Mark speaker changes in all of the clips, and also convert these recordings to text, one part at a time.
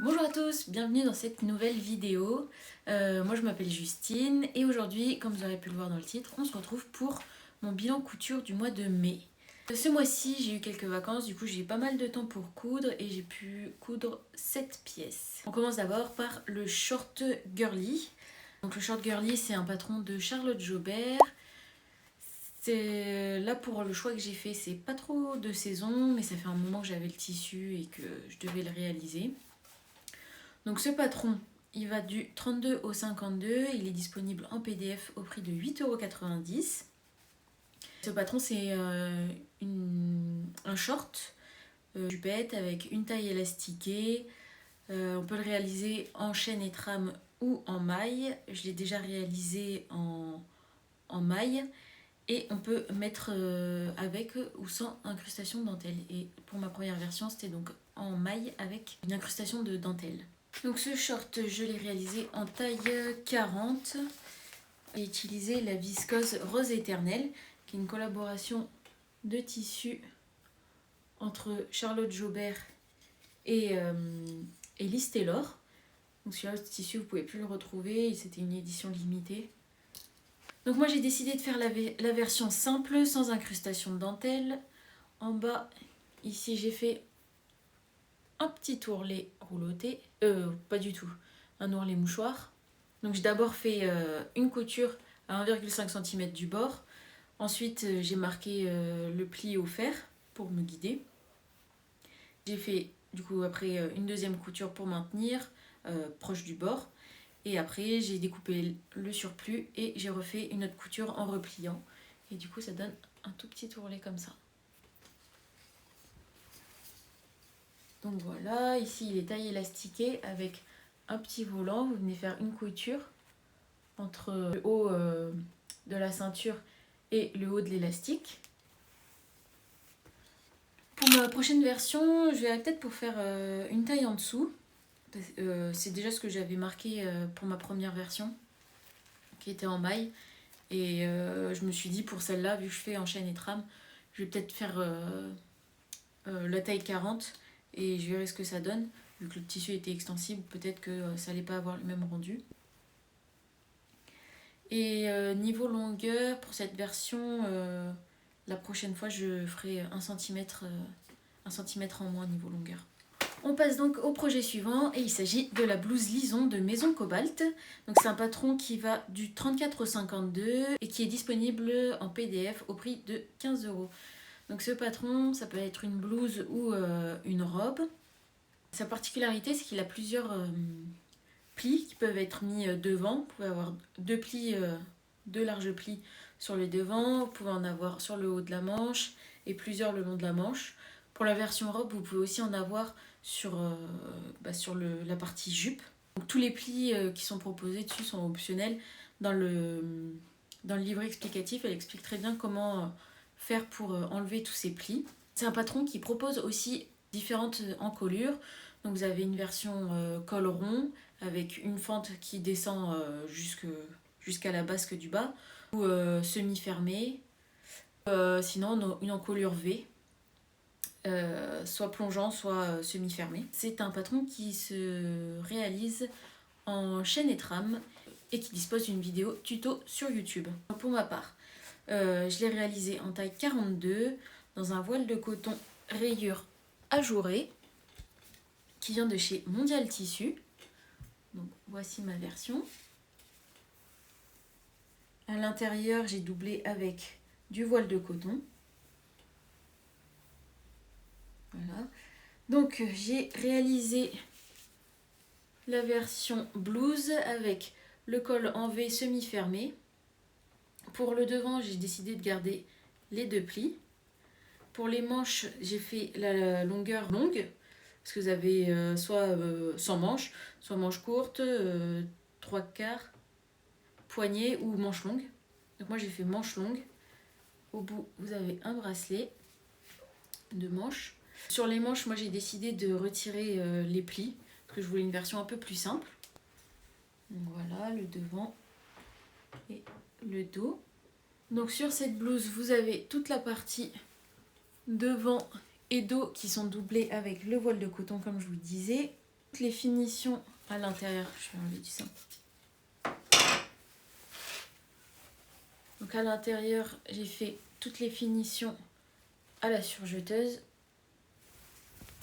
Speaker 1: Bonjour à tous, bienvenue dans cette nouvelle vidéo. Moi je m'appelle Justine et aujourd'hui, comme vous aurez pu le voir dans le titre, on se retrouve pour mon bilan couture du mois de mai. Ce mois-ci j'ai eu quelques vacances, du coup j'ai eu pas mal de temps pour coudre et j'ai pu coudre 7 pièces. On commence d'abord par le short girly. Donc le short girly c'est un patron de Charlotte Jobert. Là pour le choix que j'ai fait, c'est pas trop de saison, mais ça fait un moment que j'avais le tissu et que je devais le réaliser. Donc ce patron, il va du 32 au 52, il est disponible en PDF au prix de 8,90 €. Ce patron c'est un short jupette avec une taille élastiquée. On peut le réaliser en chaîne et trame ou en maille. Je l'ai déjà réalisé en maille. Et on peut mettre avec ou sans incrustation de dentelle. Et pour ma première version, c'était donc en maille avec une incrustation de dentelle. Donc ce short, je l'ai réalisé en taille 40. J'ai utilisé la viscose Rose Éternelle, qui est une collaboration de tissu entre Charlotte Jobert et Liz Taylor. Donc celui-là, ce tissu, vous ne pouvez plus le retrouver, c'était une édition limitée. Donc moi j'ai décidé de faire la version simple, sans incrustation de dentelle. En bas, ici j'ai fait un petit ourlet rouloté, pas du tout, un ourlet mouchoir. Donc j'ai d'abord fait une couture à 1,5 cm du bord. Ensuite j'ai marqué le pli au fer pour me guider. J'ai fait du coup après une deuxième couture pour maintenir proche du bord. Et après j'ai découpé le surplus et j'ai refait une autre couture en repliant. Et du coup ça donne un tout petit ourlet comme ça. Donc voilà, ici il est taille élastiqué avec un petit volant. Vous venez faire une couture entre le haut de la ceinture et le haut de l'élastique. Pour ma prochaine version, je vais peut-être pour faire une taille en dessous. C'est déjà ce que j'avais marqué pour ma première version, qui était en maille. Et je me suis dit pour celle-là, vu que je fais en chaîne et trame, je vais peut-être faire la taille 40 et je verrai ce que ça donne. Vu que le tissu était extensible, peut-être que ça n'allait pas avoir le même rendu. Et niveau longueur, pour cette version, la prochaine fois, je ferai 1 cm en moins niveau longueur. On passe donc au projet suivant et il s'agit de la blouse Lison de Maison Cobalt. Donc c'est un patron qui va du 34 au 52 et qui est disponible en PDF au prix de 15 €. Donc ce patron, ça peut être une blouse ou une robe. Sa particularité, c'est qu'il a plusieurs plis qui peuvent être mis devant. Vous pouvez avoir deux larges plis sur le devant, vous pouvez en avoir sur le haut de la manche et plusieurs le long de la manche. Pour la version robe, vous pouvez aussi en avoir sur la partie jupe. Donc, tous les plis qui sont proposés dessus sont optionnels. Dans le livret explicatif, elle explique très bien comment faire pour enlever tous ces plis. C'est un patron qui propose aussi différentes encolures. Donc vous avez une version col rond avec une fente qui descend jusqu'à la basque du bas ou semi-fermée. Sinon une encolure V. Soit plongeant, soit semi-fermé. C'est un patron qui se réalise en chaîne et trame et qui dispose d'une vidéo tuto sur YouTube. Pour ma part, je l'ai réalisé en taille 42 dans un voile de coton rayure ajourée qui vient de chez Mondial Tissu. Donc voici ma version. À l'intérieur, j'ai doublé avec du voile de coton. Voilà. Donc j'ai réalisé la version blouse avec le col en V semi-fermé. Pour le devant, j'ai décidé de garder les deux plis. Pour les manches, j'ai fait la longueur longue, parce que vous avez soit sans manches, soit manches courtes, 3/4, poignée ou manches longues. Donc moi j'ai fait manche longue. Au bout, vous avez un bracelet de manches. Sur les manches, moi j'ai décidé de retirer les plis, parce que je voulais une version un peu plus simple. Donc voilà, le devant et le dos. Donc sur cette blouse, vous avez toute la partie devant et dos qui sont doublés avec le voile de coton comme je vous disais. Toutes les finitions à l'intérieur, je vais enlever du sein. Donc à l'intérieur, j'ai fait toutes les finitions à la surjeteuse.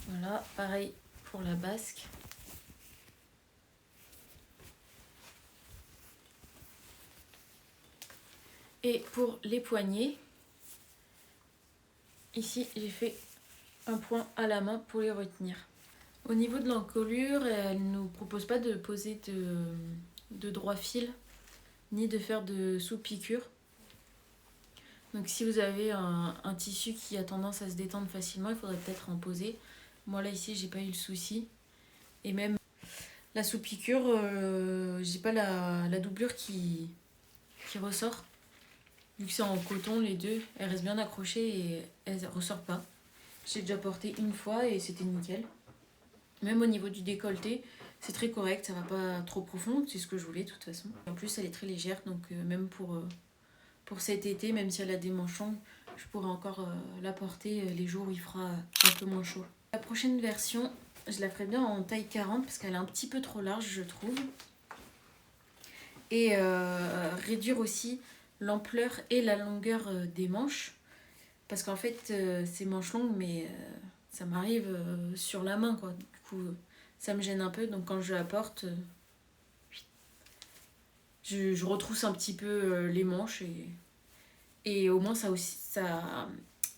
Speaker 1: Voilà, pareil pour la basque. Et pour les poignets, ici j'ai fait un point à la main pour les retenir. Au niveau de l'encolure, elle ne nous propose pas de poser de droit fil, ni de faire de sous-piqûre. Donc si vous avez un tissu qui a tendance à se détendre facilement, il faudrait peut-être en poser. Moi là ici j'ai pas eu le souci. Et même la sous-piqûre, j'ai pas la doublure qui ressort. Vu que c'est en coton les deux, elle reste bien accrochée et elle ressort pas. J'ai déjà porté une fois et c'était nickel. Même au niveau du décolleté, c'est très correct, ça va pas trop profond, c'est ce que je voulais de toute façon. En plus elle est très légère, donc même pour cet été, même si elle a des manches longues, je pourrais encore la porter les jours où il fera un peu moins chaud. La prochaine version, je la ferai bien en taille 40 parce qu'elle est un petit peu trop large je trouve. Et réduire aussi l'ampleur et la longueur des manches. Parce qu'en fait, c'est manches longues, mais ça m'arrive sur la main, quoi. Du coup, ça me gêne un peu. Donc quand je la porte, je retrousse un petit peu les manches. Et au moins, ça aussi,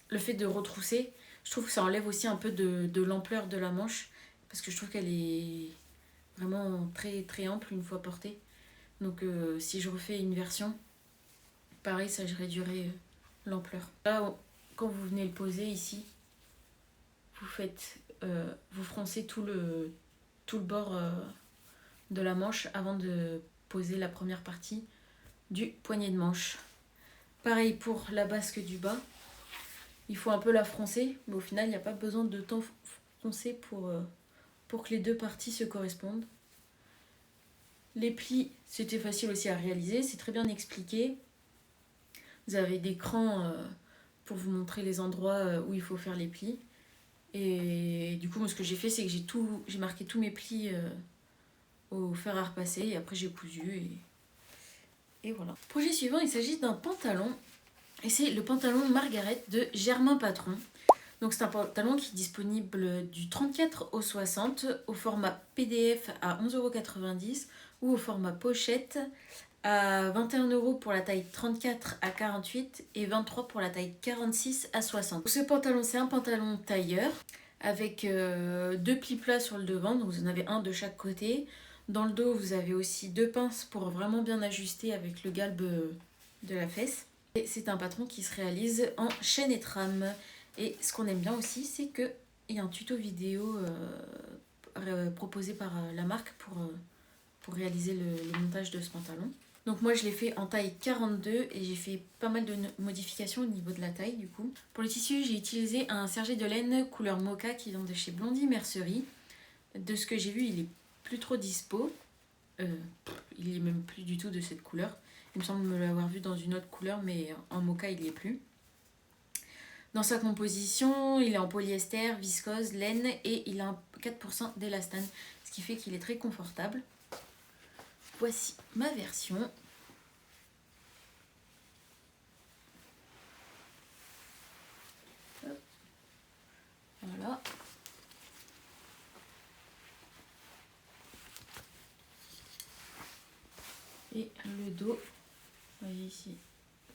Speaker 1: le fait de retrousser, je trouve que ça enlève aussi un peu de l'ampleur de la manche. Parce que je trouve qu'elle est vraiment très, très ample une fois portée. Donc si je refais une version, pareil, ça je réduirai l'ampleur. Là, quand vous venez le poser ici, vous froncez tout le bord de la manche avant de poser la première partie du poignet de manche. Pareil pour la basque du bas, il faut un peu la froncer, mais au final il n'y a pas besoin de tant froncer pour que les deux parties se correspondent. Les plis, c'était facile aussi à réaliser, c'est très bien expliqué. Vous avez des crans pour vous montrer les endroits où il faut faire les plis. Et du coup, moi, ce que j'ai fait, c'est que j'ai marqué tous mes plis au fer à repasser et après j'ai cousu et voilà. Projet suivant, il s'agit d'un pantalon et c'est le pantalon Margaret de Germain Patron. Donc c'est un pantalon qui est disponible du 34 au 60 au format PDF à 11,90 € ou au format pochette à 21 € pour la taille 34 à 48 et 23 € pour la taille 46 à 60. Ce pantalon, c'est un pantalon tailleur avec deux plis plats sur le devant, donc vous en avez un de chaque côté. Dans le dos, vous avez aussi deux pinces pour vraiment bien ajuster avec le galbe de la fesse. Et c'est un patron qui se réalise en chaîne et trame. Et ce qu'on aime bien aussi, c'est qu'il y a un tuto vidéo proposé par la marque pour réaliser le montage de ce pantalon. Donc moi je l'ai fait en taille 42 et j'ai fait pas mal de modifications au niveau de la taille du coup. Pour le tissu, j'ai utilisé un sergé de laine couleur mocha qui vient de chez Blondie Mercerie. De ce que j'ai vu, il est plus trop dispo. Il est même plus du tout de cette couleur. Il me semble me l'avoir vu dans une autre couleur, mais en mocha il n'y est plus. Dans sa composition, il est en polyester, viscose, laine et il a un 4% d'élastane, ce qui fait qu'il est très confortable. Voici ma version. Hop. Voilà. Et le dos, vous voyez ici,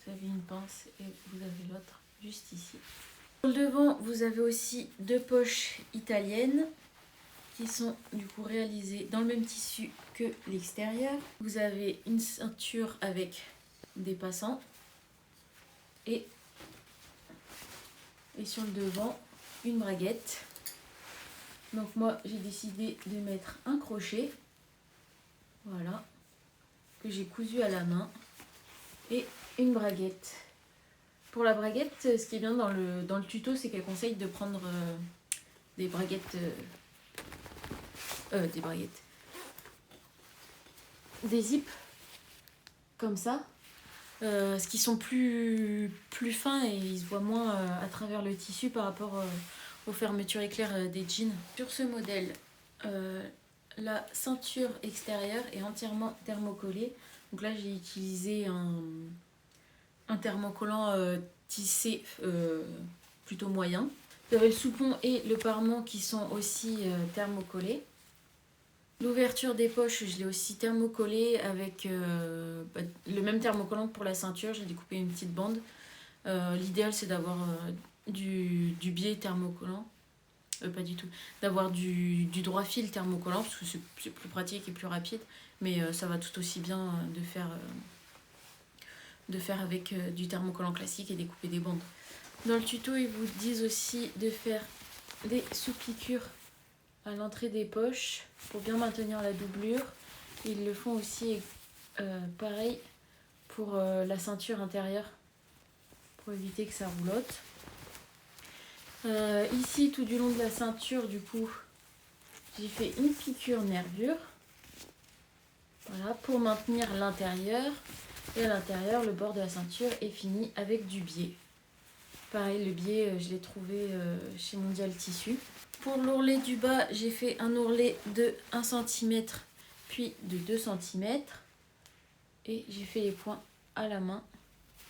Speaker 1: vous avez une pince et vous avez l'autre juste ici. Sur le devant, vous avez aussi deux poches italiennes qui sont du coup réalisées dans le même tissu que l'extérieur. Vous avez une ceinture avec des passants et sur le devant une braguette. Donc moi j'ai décidé de mettre un crochet, voilà, que j'ai cousu à la main et une braguette. Pour la braguette, ce qui est bien dans le tuto, c'est qu'elle conseille de prendre des braguettes, des zips comme ça, ce qui sont plus fins et ils se voient moins à travers le tissu par rapport aux fermetures éclairs des jeans. Sur ce modèle, la ceinture extérieure est entièrement thermocollée. Donc là j'ai utilisé un thermocollant tissé plutôt moyen. Vous avez le soupon et le parement qui sont aussi thermocollés. L'ouverture des poches, je l'ai aussi thermocollée avec le même thermocollant que pour la ceinture. J'ai découpé une petite bande. L'idéal c'est d'avoir du biais thermocollant. Pas du tout. D'avoir du droit fil thermocollant parce que c'est plus pratique et plus rapide. Mais ça va tout aussi bien de faire avec du thermocollant classique et découper des bandes. Dans le tuto, ils vous disent aussi de faire des sous-piqûres à l'entrée des poches pour bien maintenir la doublure. Ils le font aussi pareil pour la ceinture intérieure pour éviter que ça roulotte. Ici, tout du long de la ceinture, du coup, j'ai fait une piqûre nervure. Voilà, pour maintenir l'intérieur. Et à l'intérieur, le bord de la ceinture est fini avec du biais. Pareil, le biais, je l'ai trouvé chez Mondial Tissu. Pour l'ourlet du bas, j'ai fait un ourlet de 1 cm, puis de 2 cm. Et j'ai fait les points à la main.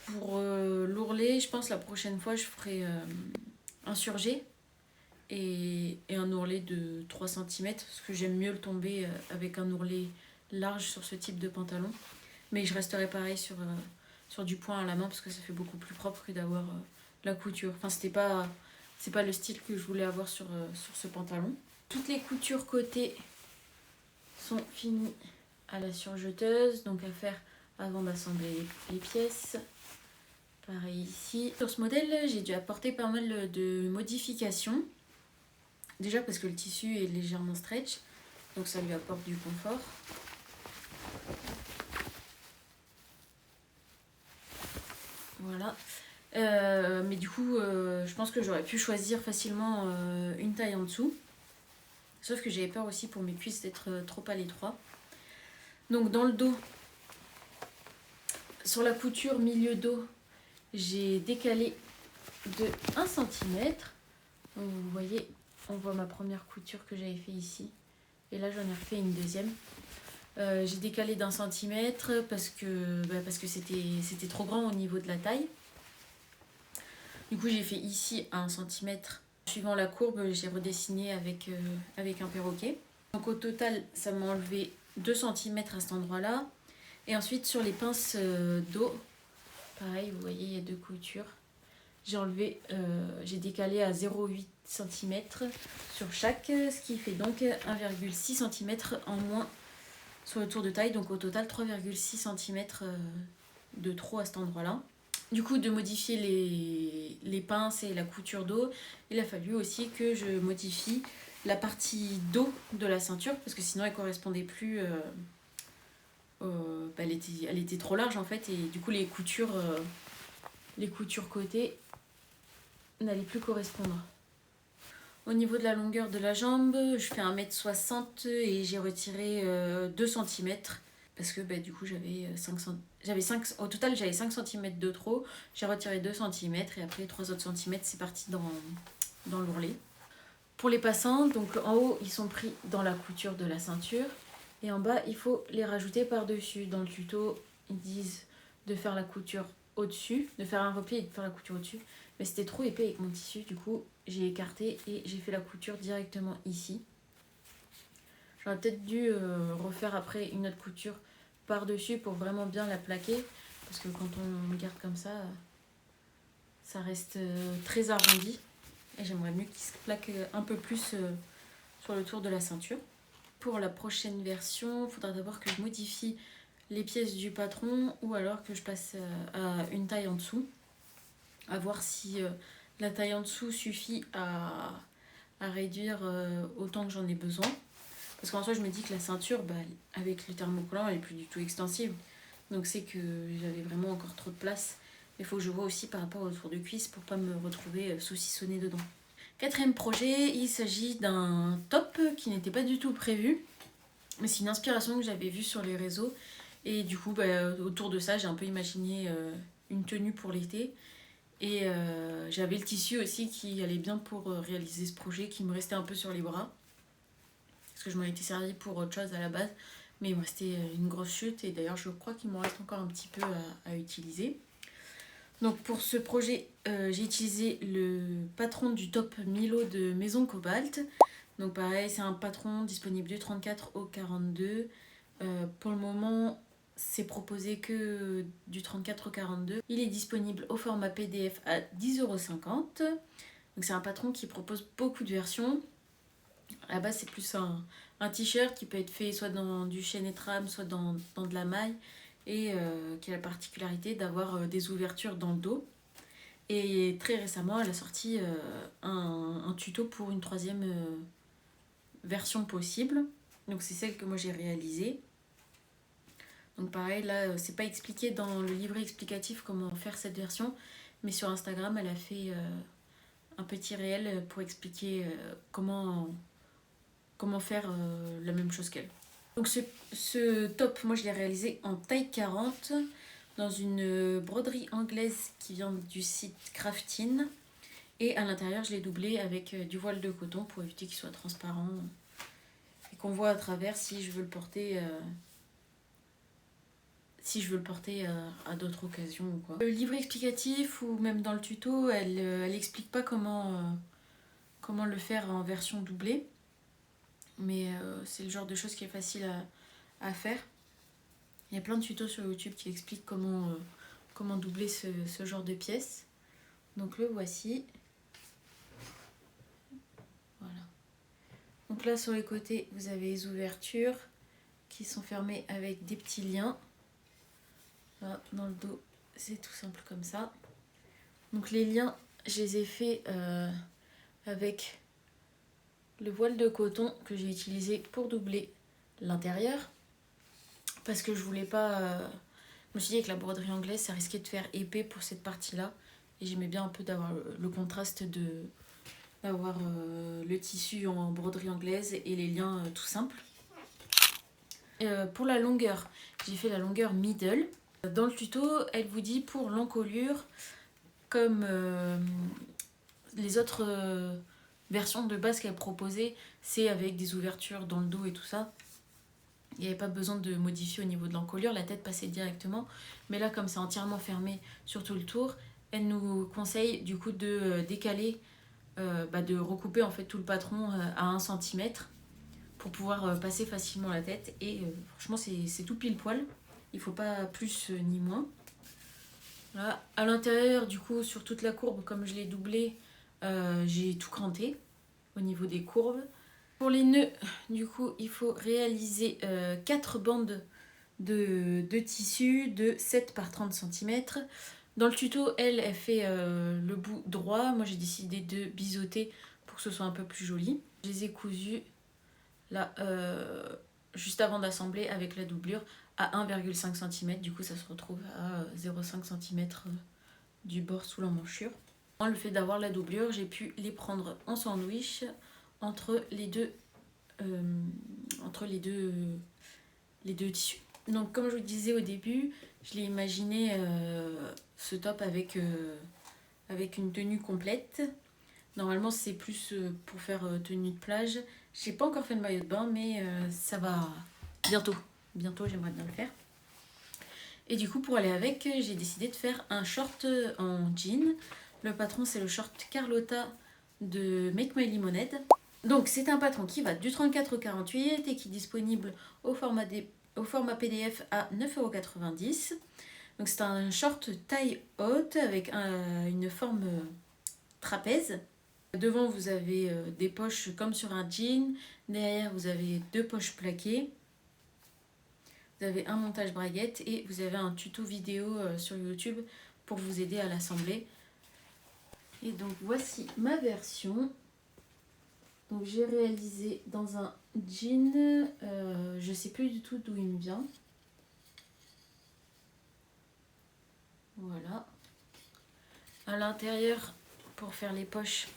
Speaker 1: Pour l'ourlet, je pense la prochaine fois, je ferai un surjet et un ourlet de 3 cm. Parce que j'aime mieux le tomber avec un ourlet large sur ce type de pantalon. Mais je resterai pareil sur du point à la main parce que ça fait beaucoup plus propre que d'avoir la couture. Enfin, c'est pas le style que je voulais avoir sur ce pantalon. Toutes les coutures côté sont finies à la surjeteuse, donc à faire avant d'assembler les pièces. Pareil ici. Sur ce modèle, j'ai dû apporter pas mal de modifications. Déjà parce que le tissu est légèrement stretch, donc ça lui apporte du confort. Voilà. Mais du coup, je pense que j'aurais pu choisir facilement une taille en dessous. Sauf que j'avais peur aussi pour mes cuisses d'être trop à l'étroit. Donc dans le dos, sur la couture milieu dos, j'ai décalé de 1 cm. Donc vous voyez, on voit ma première couture que j'avais fait ici. Et là, j'en ai refait une deuxième. J'ai décalé d'1 centimètre parce que c'était trop grand au niveau de la taille. Du coup, j'ai fait ici 1 cm. Suivant la courbe, j'ai redessiné avec un perroquet. Donc au total, ça m'a enlevé 2 cm à cet endroit-là. Et ensuite, sur les pinces dos, pareil, vous voyez, il y a 2 coutures. J'ai décalé à 0,8 cm sur chaque, ce qui fait donc 1,6 cm en moins sur le tour de taille. Donc au total, 3,6 cm de trop à cet endroit-là. Du coup, de modifier les pinces et la couture dos, il a fallu aussi que je modifie la partie dos de la ceinture parce que sinon elle correspondait plus. Elle était trop large en fait et du coup les coutures côté n'allaient plus correspondre. Au niveau de la longueur de la jambe, je fais 1,60 m et j'ai retiré 2 cm parce que du coup au total j'avais 5 cm de trop, j'ai retiré 2 cm et après les 3 autres centimètres c'est parti dans l'ourlet. Pour les passants, donc en haut ils sont pris dans la couture de la ceinture et en bas il faut les rajouter par-dessus. Dans le tuto ils disent de faire la couture au-dessus, de faire un repli et de faire la couture au-dessus, mais c'était trop épais avec mon tissu, du coup j'ai écarté et j'ai fait la couture directement ici. J'aurais peut-être dû refaire après une autre couture par-dessus pour vraiment bien la plaquer. Parce que quand on le garde comme ça, ça reste très arrondi. Et j'aimerais mieux qu'il se plaque un peu plus sur le tour de la ceinture. Pour la prochaine version, il faudra d'abord que je modifie les pièces du patron ou alors que je passe à une taille en dessous. À voir si la taille en dessous suffit à réduire autant que j'en ai besoin. Parce qu'en soi, je me dis que la ceinture, avec le thermocollant, elle n'est plus du tout extensible. Donc c'est que j'avais vraiment encore trop de place. Il faut que je vois aussi par rapport au tour de cuisse pour ne pas me retrouver saucissonnée dedans. Quatrième projet, il s'agit d'un top qui n'était pas du tout prévu. Mais c'est une inspiration que j'avais vue sur les réseaux. Et du coup, autour de ça, j'ai un peu imaginé une tenue pour l'été. Et j'avais le tissu aussi qui allait bien pour réaliser ce projet qui me restait un peu sur les bras. parce que je m'en étais servi pour autre chose à la base, mais il me restait une grosse chute et d'ailleurs je crois qu'il m'en reste encore un petit peu à utiliser. Donc pour ce projet, j'ai utilisé le patron du top Milo de Maison Cobalt. Donc pareil, c'est un patron disponible du 34 au 42. Pour le moment, c'est proposé que du 34 au 42. Il est disponible au format PDF à 10,50 €. Donc c'est un patron qui propose beaucoup de versions. À la base, c'est plus un t-shirt qui peut être fait soit dans du chêne et trame, soit dans de la maille, et qui a la particularité d'avoir des ouvertures dans le dos. Et très récemment, elle a sorti un tuto pour une troisième version possible. Donc c'est celle que moi j'ai réalisée. Donc pareil, là, c'est pas expliqué dans le livret explicatif comment faire cette version, mais sur Instagram, elle a fait un petit réel pour expliquer comment faire la même chose qu'elle. Donc ce top, moi je l'ai réalisé en taille 40 dans une broderie anglaise qui vient du site Craftin. Et à l'intérieur, je l'ai doublé avec du voile de coton pour éviter qu'il soit transparent et qu'on voit à travers si je veux le porter à d'autres occasions ou quoi. Le livre explicatif ou même dans le tuto, elle explique pas comment le faire en version doublée. Mais c'est le genre de choses qui est facile à faire. Il y a plein de tutos sur YouTube qui expliquent comment doubler ce genre de pièces. Donc le voici. Voilà. Donc là sur les côtés, vous avez les ouvertures qui sont fermées avec des petits liens. Là, dans le dos, c'est tout simple comme ça. Donc les liens, je les ai faits avec le voile de coton que j'ai utilisé pour doubler l'intérieur. Parce que je voulais pas... je me suis dit que la broderie anglaise, ça risquait de faire épais pour cette partie-là. Et j'aimais bien un peu d'avoir le contraste d'avoir le tissu en broderie anglaise et les liens tout simples. Pour la longueur, j'ai fait la longueur middle. Dans le tuto, elle vous dit pour l'encolure, comme les autres versions de base qu'elle proposait, c'est avec des ouvertures dans le dos et tout ça. Il n'y avait pas besoin de modifier au niveau de l'encolure, la tête passait directement. Mais là, comme c'est entièrement fermé sur tout le tour, elle nous conseille du coup de décaler, de recouper en fait tout le patron à 1 cm pour pouvoir passer facilement la tête. Et franchement, c'est tout pile poil. Il ne faut pas plus ni moins. Voilà. À l'intérieur, du coup, sur toute la courbe, comme je l'ai doublé, j'ai tout cranté au niveau des courbes. Pour les nœuds, du coup, il faut réaliser 4 bandes de tissu de 7 par 30 cm. Dans le tuto, elle fait le bout droit. Moi, j'ai décidé de biseauter pour que ce soit un peu plus joli. Je les ai cousus là, juste avant d'assembler avec la doublure à 1,5 cm. Du coup, ça se retrouve à 0,5 cm du bord sous l'emmanchure. Le fait d'avoir la doublure, j'ai pu les prendre en sandwich entre les deux tissus. Donc comme je vous disais au début, je l'ai imaginé ce top avec une tenue complète. Normalement c'est plus pour faire tenue de plage. J'ai pas encore fait le maillot de bain, mais ça va bientôt. Bientôt, j'aimerais bien le faire. Et du coup, pour aller avec, j'ai décidé de faire un short en jean. Le patron, c'est le short Carlotta de Make My Lemonade. Donc, c'est un patron qui va du 34 au 48 et qui est disponible au format PDF à 9,90 €. Donc, c'est un short taille haute avec une forme trapèze. Devant, vous avez des poches comme sur un jean. Derrière, vous avez 2 poches plaquées. Vous avez un montage braguette et vous avez un tuto vidéo sur YouTube pour vous aider à l'assembler. Et donc voici ma version. Donc j'ai réalisé dans un jean, je sais plus du tout d'où il me vient. Voilà. À l'intérieur, pour faire les poches,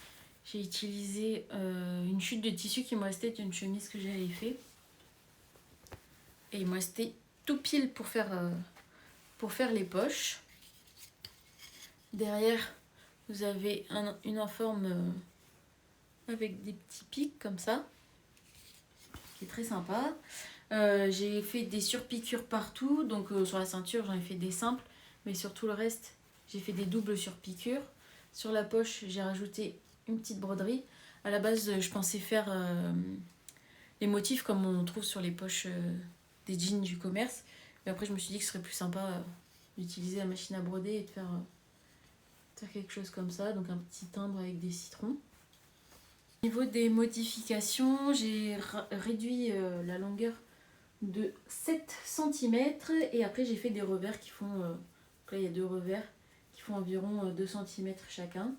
Speaker 1: j'ai utilisé une chute de tissu qui me restait d'une chemise que j'avais fait. Et il me restait tout pile pour faire les poches. Derrière, vous avez une forme avec des petits pics comme ça. qui est très sympa. J'ai fait des surpiqûres partout, donc sur la ceinture j'en ai fait des simples, mais sur tout le reste j'ai fait des doubles surpiqûres. Sur la poche j'ai rajouté une petite broderie. À la base je pensais faire les motifs comme on trouve sur les poches des jeans du commerce, mais après je me suis dit que ce serait plus sympa d'utiliser la machine à broder et de faire quelque chose comme ça, donc un petit timbre avec des citrons. Au niveau des modifications, j'ai réduit la longueur de 7 cm et après j'ai fait des revers qui font, là il y a 2 revers qui font environ 2 cm chacun,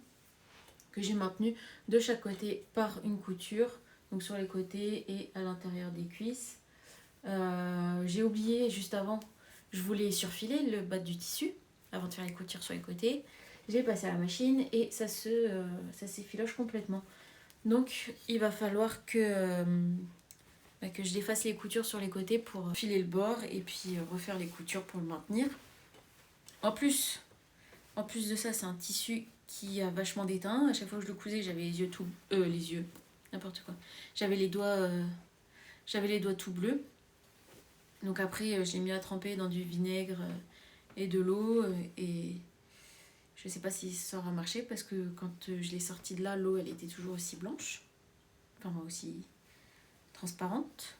Speaker 1: que j'ai maintenu de chaque côté par une couture, donc sur les côtés et à l'intérieur des cuisses. J'ai oublié juste avant, je voulais surfiler le bas du tissu avant de faire les coutures sur les côtés. J'ai passé à la machine et ça s'effiloche complètement. Donc il va falloir que je défasse les coutures sur les côtés pour filer le bord et puis refaire les coutures pour le maintenir. En plus de ça, c'est un tissu qui a vachement d'étain. À chaque fois que je le cousais, j'avais les yeux n'importe quoi. J'avais les doigts tout bleus. Donc après, je l'ai mis à tremper dans du vinaigre et de l'eau et je sais pas si ça aura marché parce que quand je l'ai sorti de là, l'eau elle était toujours aussi blanche, enfin aussi transparente,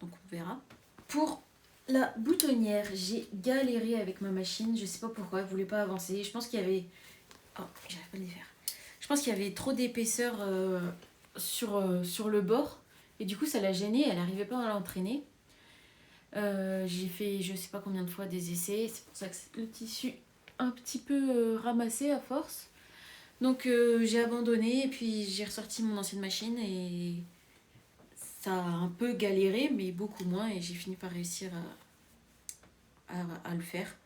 Speaker 1: donc on verra. Pour la boutonnière, j'ai galéré avec ma machine, je sais pas pourquoi, elle voulait pas avancer. Je pense qu'il y avait... Oh, j'arrive pas à les faire. Je pense qu'il y avait trop d'épaisseur sur le bord et du coup ça l'a gênée, elle arrivait pas à l'entraîner. J'ai fait je sais pas combien de fois des essais, c'est pour ça que le tissu un petit peu ramassé à force. Donc j'ai abandonné et puis j'ai ressorti mon ancienne machine et ça a un peu galéré mais beaucoup moins et j'ai fini par réussir à le faire.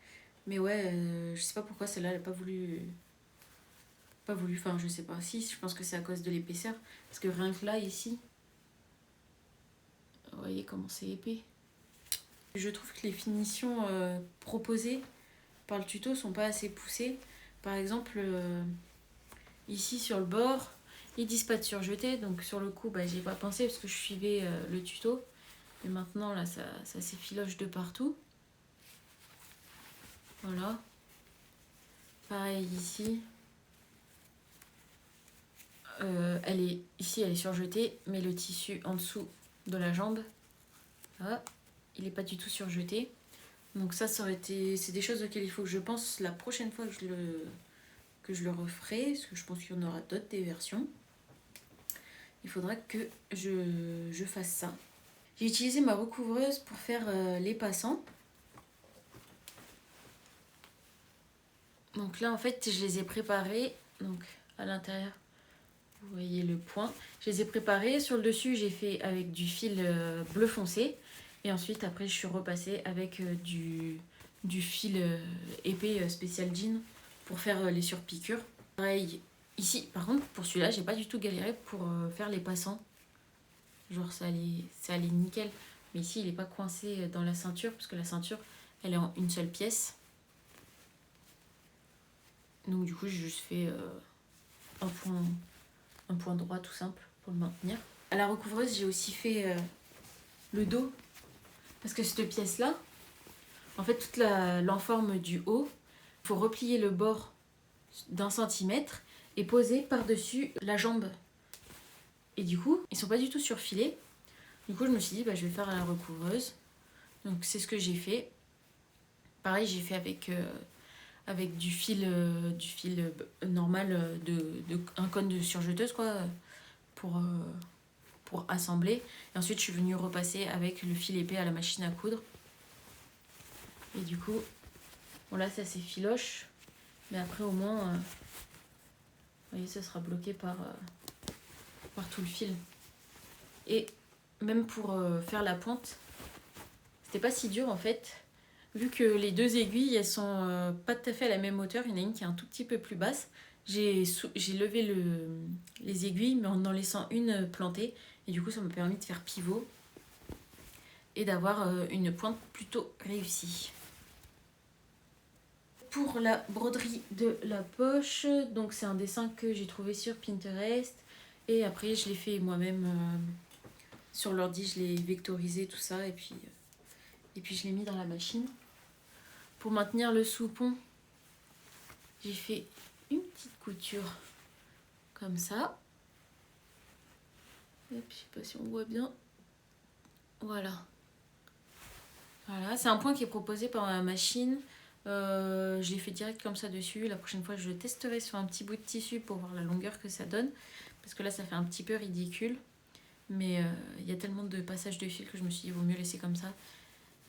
Speaker 1: Mais ouais, je sais pas pourquoi celle-là elle a pas voulu, enfin je sais pas, si je pense que c'est à cause de l'épaisseur parce que rien que là ici, vous voyez comment c'est épais. Je trouve que les finitions proposées par le tuto sont pas assez poussées. Par exemple, ici sur le bord, ils disent pas de surjeter, donc sur le coup, j'y ai pas pensé parce que je suivais le tuto. Et maintenant, là, ça s'effiloche de partout. Voilà. Pareil ici. Ici, elle est surjetée, mais le tissu en dessous de la jambe, là, il est pas du tout surjeté. Donc ça aurait été... C'est des choses auxquelles il faut que je pense la prochaine fois que je le referai, parce que je pense qu'il y en aura d'autres, des versions. Il faudra que je fasse ça. J'ai utilisé ma recouvreuse pour faire les passants. Donc là, en fait, je les ai préparés. Donc à l'intérieur, vous voyez le point. Je les ai préparés. Sur le dessus, j'ai fait avec du fil bleu foncé. Et ensuite, après, je suis repassée avec du fil épais spécial jean pour faire les surpiqûres. Pareil, ici, par contre, pour celui-là, j'ai pas du tout galéré pour faire les passants. Genre, ça allait nickel. Mais ici, il est pas coincé dans la ceinture, parce que la ceinture, elle est en une seule pièce. Donc, du coup, j'ai juste fait un point droit tout simple pour le maintenir. À la recouvreuse, j'ai aussi fait le dos. Parce que cette pièce-là, en fait, toute l'enforme du haut, il faut replier le bord d'1 centimètre et poser par-dessus la jambe. Et du coup, ils sont pas du tout surfilés. Du coup, je me suis dit, je vais faire à la recouvreuse. Donc, c'est ce que j'ai fait. Pareil, j'ai fait avec du fil normal, un cône de surjeteuse, quoi, pour assembler. Et ensuite, je suis venue repasser avec le fil épais à la machine à coudre. Et du coup, bon là, ça s'effiloche. Mais après, au moins, vous voyez, ça sera bloqué par tout le fil. Et même pour faire la pointe, c'était pas si dur en fait. Vu que les deux aiguilles, elles sont pas tout à fait à la même hauteur, il y en a une qui est un tout petit peu plus basse. J'ai levé les aiguilles, mais en laissant une plantée. Et du coup, ça m'a permis de faire pivot et d'avoir une pointe plutôt réussie. Pour la broderie de la poche, donc c'est un dessin que j'ai trouvé sur Pinterest. Et après, je l'ai fait moi-même Sur l'ordi, je l'ai vectorisé, tout ça, et puis je l'ai mis dans la machine. Pour maintenir le soupon, j'ai fait une petite couture comme ça. Et puis, je sais pas si on voit bien. Voilà. Voilà, c'est un point qui est proposé par ma machine. Je l'ai fait direct comme ça dessus. La prochaine fois, je le testerai sur un petit bout de tissu pour voir la longueur que ça donne. Parce que là, ça fait un petit peu ridicule. Mais il y a tellement de passages de fil que je me suis dit, il vaut mieux laisser comme ça.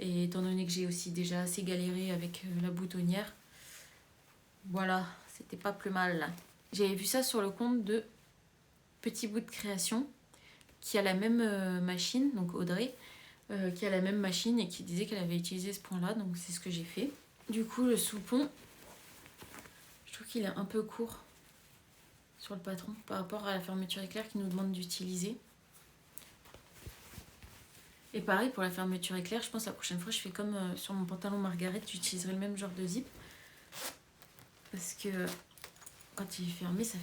Speaker 1: Et étant donné que j'ai aussi déjà assez galéré avec la boutonnière, voilà, c'était pas plus mal là. J'avais vu ça sur le compte de Petit Bout de Création, qui a la même machine, donc Audrey, qui a la même machine et qui disait qu'elle avait utilisé ce point-là, donc c'est ce que j'ai fait. Du coup, le soupon, je trouve qu'il est un peu court sur le patron par rapport à la fermeture éclair qui nous demande d'utiliser. Et pareil pour la fermeture éclair, je pense la prochaine fois je fais comme sur mon pantalon Margaret, j'utiliserai le même genre de zip. Parce que quand il est fermé, ça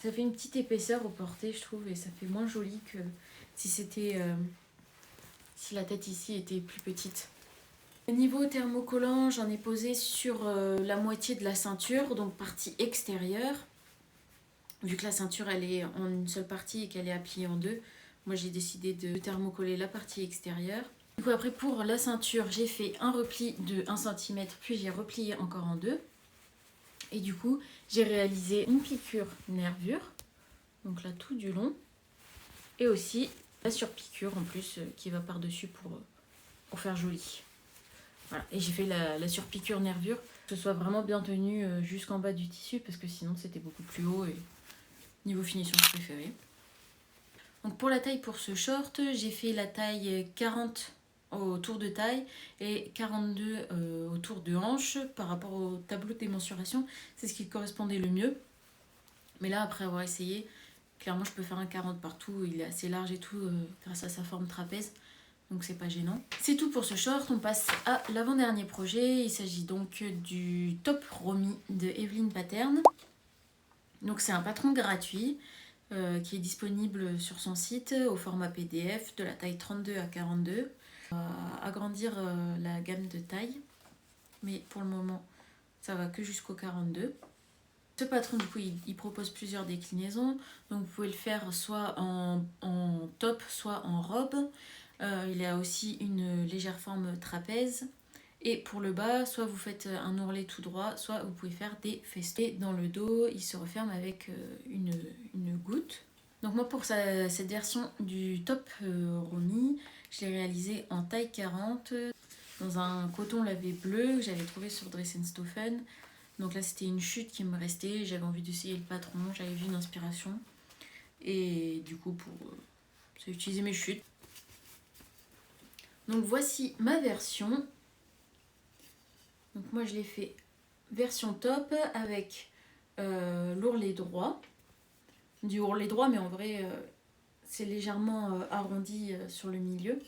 Speaker 1: fait une petite épaisseur au porté, je trouve, et ça fait moins joli que si c'était si la tête ici était plus petite. Au niveau thermocollant, j'en ai posé sur la moitié de la ceinture, donc partie extérieure. Vu que la ceinture elle est en une seule partie et qu'elle est à plier en deux, moi j'ai décidé de thermocoller la partie extérieure. Du coup après pour la ceinture, j'ai fait un repli de 1 cm, puis j'ai replié encore en deux. Et du coup, j'ai réalisé une piqûre nervure, donc là tout du long, et aussi la surpiqûre en plus qui va par-dessus pour faire joli. Voilà. Et j'ai fait la surpiqûre nervure, que ce soit vraiment bien tenu jusqu'en bas du tissu, parce que sinon c'était beaucoup plus haut et niveau finition je préférais. Donc pour la taille pour ce short, j'ai fait la taille 40 au tour de taille et 42 au tour de hanche par rapport au tableau des mensurations. C'est ce qui correspondait le mieux. Mais là, après avoir essayé, clairement je peux faire un 40 partout. Il est assez large et tout grâce à sa forme trapèze. Donc c'est pas gênant. C'est tout pour ce short. On passe à l'avant-dernier projet. Il s'agit donc du top Romy de Evelyn Pattern. Donc c'est un patron gratuit. Qui est disponible sur son site au format PDF de la taille 32 à 42. Agrandir la gamme de taille, mais pour le moment ça va que jusqu'au 42. Ce patron du coup il propose plusieurs déclinaisons, donc vous pouvez le faire soit en top, soit en robe. Il a aussi une légère forme trapèze. Et pour le bas, soit vous faites un ourlet tout droit, soit vous pouvez faire des festons. Dans le dos, il se referme avec une goutte. Donc moi pour cette version du top Romy, je l'ai réalisé en taille 40 dans un coton lavé bleu que j'avais trouvé sur Dress & Stoffen. Donc là c'était une chute qui me restait, j'avais envie d'essayer le patron, j'avais vu une inspiration. Et du coup pour utiliser mes chutes. Donc voici ma version. Donc moi je l'ai fait version top avec l'ourlet droit. Du ourlet droit mais en vrai c'est légèrement arrondi sur le milieu.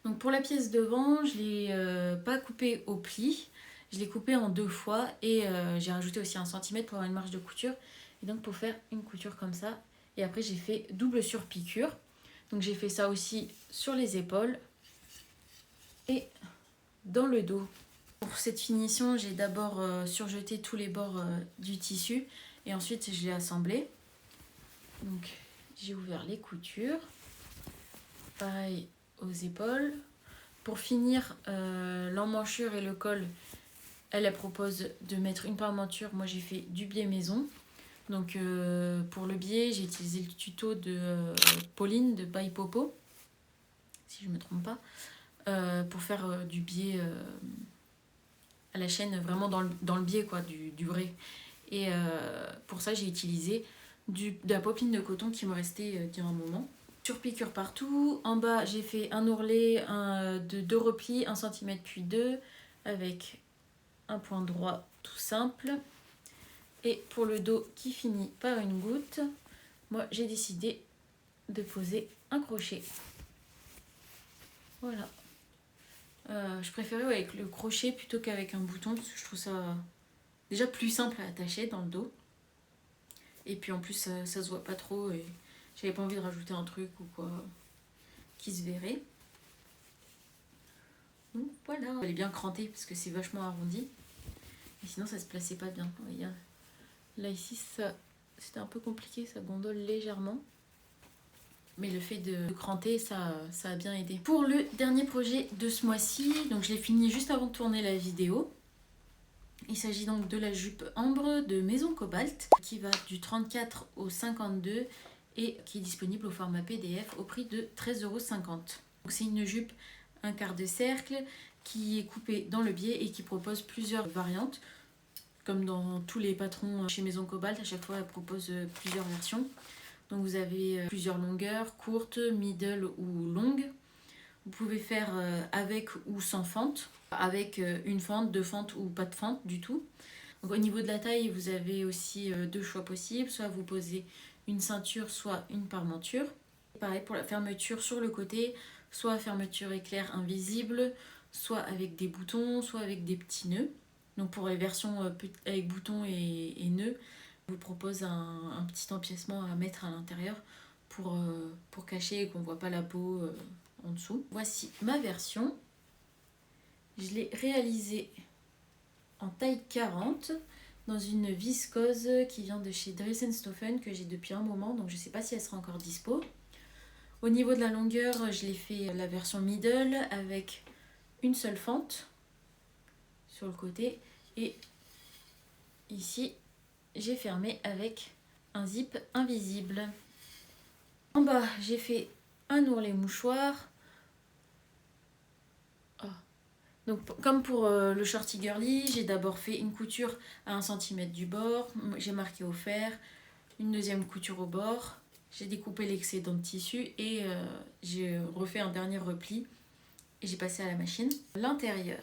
Speaker 1: Donc pour la pièce devant, je ne l'ai pas coupée au pli. Je l'ai coupée en 2 fois et j'ai rajouté aussi 1 cm pour avoir une marge de couture. Et donc pour faire une couture comme ça. Et après j'ai fait double surpiqûre. Donc j'ai fait ça aussi sur les épaules et dans le dos. Pour cette finition, j'ai d'abord surjeté tous les bords du tissu et ensuite je l'ai assemblé. Donc j'ai ouvert les coutures. Pareil aux épaules. Pour finir, l'emmanchure et le col, elle propose de mettre une parmenture. Moi j'ai fait du biais maison. Donc pour le biais, j'ai utilisé le tuto de Pauline de By Popo, si je ne me trompe pas, pour faire du biais à la chaîne, vraiment dans le biais quoi, du vrai. Et pour ça, j'ai utilisé de la popeline de coton qui me restait durant un moment. Surpiqûre partout. En bas, j'ai fait un ourlet de 2 replis, 1 cm puis 2, avec un point droit tout simple. Et pour le dos qui finit par une goutte, moi j'ai décidé de poser un crochet. Voilà. Je préférais avec le crochet plutôt qu'avec un bouton parce que je trouve ça déjà plus simple à attacher dans le dos. Et puis en plus ça se voit pas trop et J'avais pas envie de rajouter un truc ou quoi qui se verrait. Donc voilà. Il fallait bien cranter parce que c'est vachement arrondi. Et sinon ça se plaçait pas bien. Vous voyez, là ici ça c'était un peu compliqué, ça gondole légèrement. Mais le fait de cranter, ça a bien aidé. Pour le dernier projet de ce mois-ci, donc je l'ai fini juste avant de tourner la vidéo. Il s'agit donc de la jupe ambre de Maison Cobalt qui va du 34 au 52 et qui est disponible au format PDF au prix de 13,50 €. C'est une jupe un quart de cercle qui est coupée dans le biais et qui propose plusieurs variantes. Comme dans tous les patrons chez Maison Cobalt, à chaque fois elle propose plusieurs versions. Donc vous avez plusieurs longueurs, courtes, middle ou longues. Vous pouvez faire avec ou sans fente, avec une fente, deux fentes ou pas de fente du tout. Donc au niveau de la taille, vous avez aussi deux choix possibles. Soit vous posez une ceinture, soit une parmenture. Pareil pour la fermeture sur le côté, soit fermeture éclair invisible, soit avec des boutons, soit avec des petits nœuds. Donc pour les versions avec boutons et nœuds, je vous propose un petit empiècement à mettre à l'intérieur pour cacher et qu'on ne voit pas la peau en dessous. Voici ma version. Je l'ai réalisée en taille 40 dans une viscose qui vient de chez Dries & Stoffen que j'ai depuis un moment, donc je ne sais pas si elle sera encore dispo. Au niveau de la longueur, je l'ai fait la version middle avec une seule fente sur le côté et ici j'ai fermé avec un zip invisible. En bas, j'ai fait un ourlet mouchoir. Oh. Donc, comme pour le shorty girly, j'ai d'abord fait une couture à 1 cm du bord. J'ai marqué au fer, une deuxième couture au bord. J'ai découpé l'excédent de tissu et j'ai refait un dernier repli. Et j'ai passé à la machine. L'intérieur.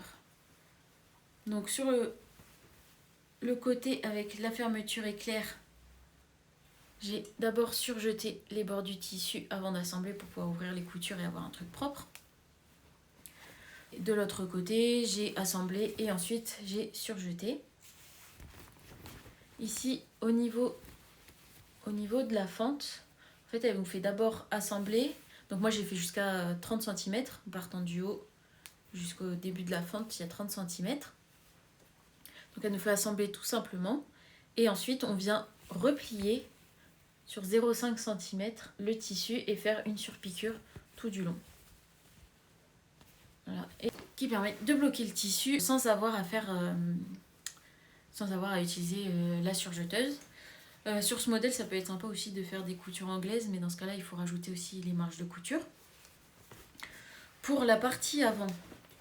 Speaker 1: Donc sur le côté avec la fermeture éclair, j'ai d'abord surjeté les bords du tissu avant d'assembler pour pouvoir ouvrir les coutures et avoir un truc propre. De l'autre côté, j'ai assemblé et ensuite j'ai surjeté. Ici, au niveau de la fente, en fait, elle vous fait d'abord assembler. Donc moi, j'ai fait jusqu'à 30 cm, partant du haut jusqu'au début de la fente, il y a 30 cm. Donc elle nous fait assembler tout simplement. Et ensuite, on vient replier sur 0,5 cm le tissu et faire une surpiqûre tout du long. Voilà. Et qui permet de bloquer le tissu sans avoir à faire, sans avoir à utiliser la surjeteuse. Sur ce modèle, ça peut être sympa aussi de faire des coutures anglaises, mais dans ce cas-là, il faut rajouter aussi les marges de couture. Pour la partie avant,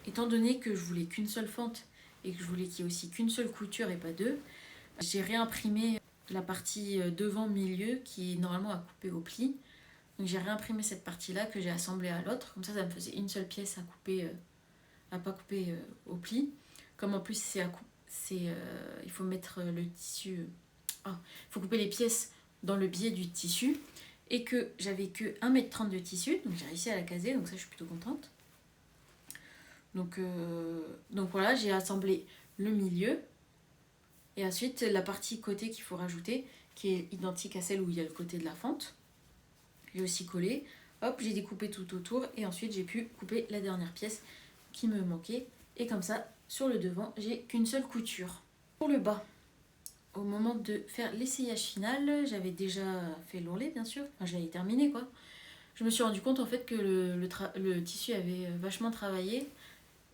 Speaker 1: étant donné que je voulais qu'une seule fente et que je voulais qu'il y ait aussi qu'une seule couture et pas deux, j'ai réimprimé la partie devant milieu qui est normalement à couper au pli. Donc j'ai réimprimé cette partie-là que j'ai assemblée à l'autre. Comme ça me faisait une seule pièce à couper, à pas couper au pli. Comme en plus il faut mettre le tissu... il faut couper les pièces dans le biais du tissu. Et que j'avais que 1,30 m de tissu. Donc j'ai réussi à la caser, donc ça je suis plutôt contente. Donc voilà, j'ai assemblé le milieu. Et ensuite, la partie côté qu'il faut rajouter, qui est identique à celle où il y a le côté de la fente. J'ai aussi collé. Hop, j'ai découpé tout autour. Et ensuite, j'ai pu couper la dernière pièce qui me manquait. Et comme ça, sur le devant, j'ai qu'une seule couture. Pour le bas, au moment de faire l'essayage final, j'avais déjà fait l'ourlet, bien sûr. Enfin, j'avais terminé, quoi. Je me suis rendu compte, en fait, que le tissu avait vachement travaillé.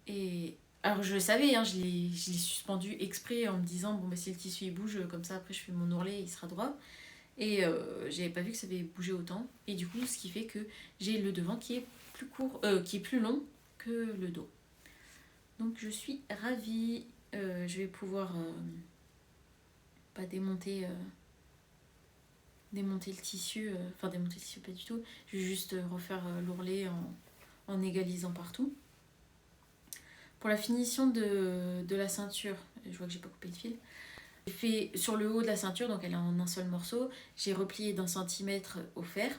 Speaker 1: Et... alors je le savais, hein, je l'ai suspendu exprès en me disant bon bah si le tissu il bouge comme ça après je fais mon ourlet il sera droit et j'avais pas vu que ça avait bougé autant et du coup ce qui fait que j'ai le devant qui est plus court, qui est plus long que le dos. Donc je suis ravie, je vais pouvoir pas démonter le tissu, enfin démonter le tissu pas du tout, je vais juste refaire l'ourlet en égalisant partout. Pour la finition de la ceinture, je vois que j'ai pas coupé le fil, j'ai fait sur le haut de la ceinture, donc elle est en un seul morceau, j'ai replié d'1 centimètre au fer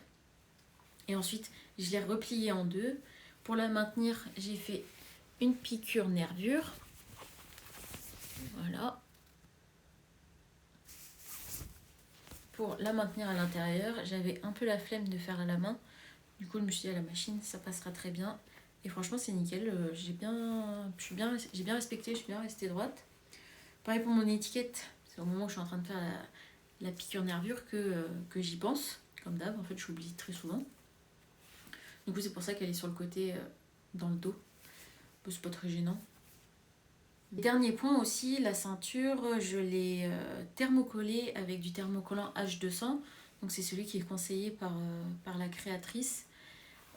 Speaker 1: et ensuite je l'ai replié en deux. Pour la maintenir, j'ai fait une piqûre nervure, voilà, pour la maintenir à l'intérieur. J'avais un peu la flemme de faire à la main. Du coup, je me suis dit à la machine, ça passera très bien. Et franchement, c'est nickel. J'ai bien respecté, je suis bien restée droite. Pareil pour mon étiquette. C'est au moment où je suis en train de faire la piqûre nervure que j'y pense. Comme d'hab, en fait, j'oublie très souvent. Du coup, c'est pour ça qu'elle est sur le côté, dans le dos. C'est pas très gênant. Dernier point aussi, la ceinture, je l'ai thermocollée avec du thermocollant H200. Donc c'est celui qui est conseillé par la créatrice.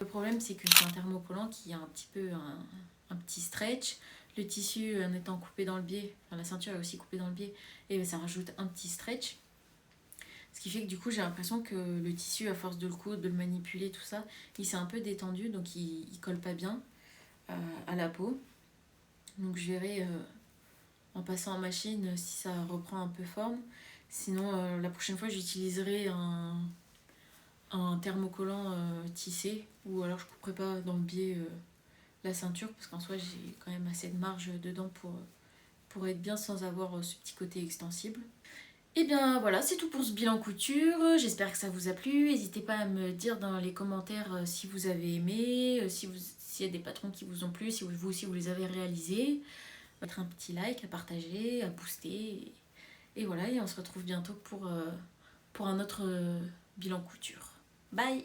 Speaker 1: Le problème, c'est que c'est un thermocollant qui a un petit peu un petit stretch. Le tissu en étant coupé dans le biais, enfin, la ceinture est aussi coupée dans le biais, et ça rajoute un petit stretch. Ce qui fait que du coup, j'ai l'impression que le tissu, à force de le coudre, de le manipuler, tout ça, il s'est un peu détendu, donc il colle pas bien à la peau. Donc je verrai en passant en machine si ça reprend un peu forme. Sinon, la prochaine fois, j'utiliserai un thermocollant tissé, ou alors je couperai pas dans le biais la ceinture, parce qu'en soi j'ai quand même assez de marge dedans pour être bien sans avoir ce petit côté extensible. Et bien voilà, c'est tout pour ce bilan couture. J'espère que ça vous a plu. N'hésitez pas à me dire dans les commentaires si vous avez aimé, s'il y a des patrons qui vous ont plu, si vous aussi vous les avez réalisés. Mettre un petit like, à partager, à booster. Et voilà, et on se retrouve bientôt pour un autre bilan couture. Bye!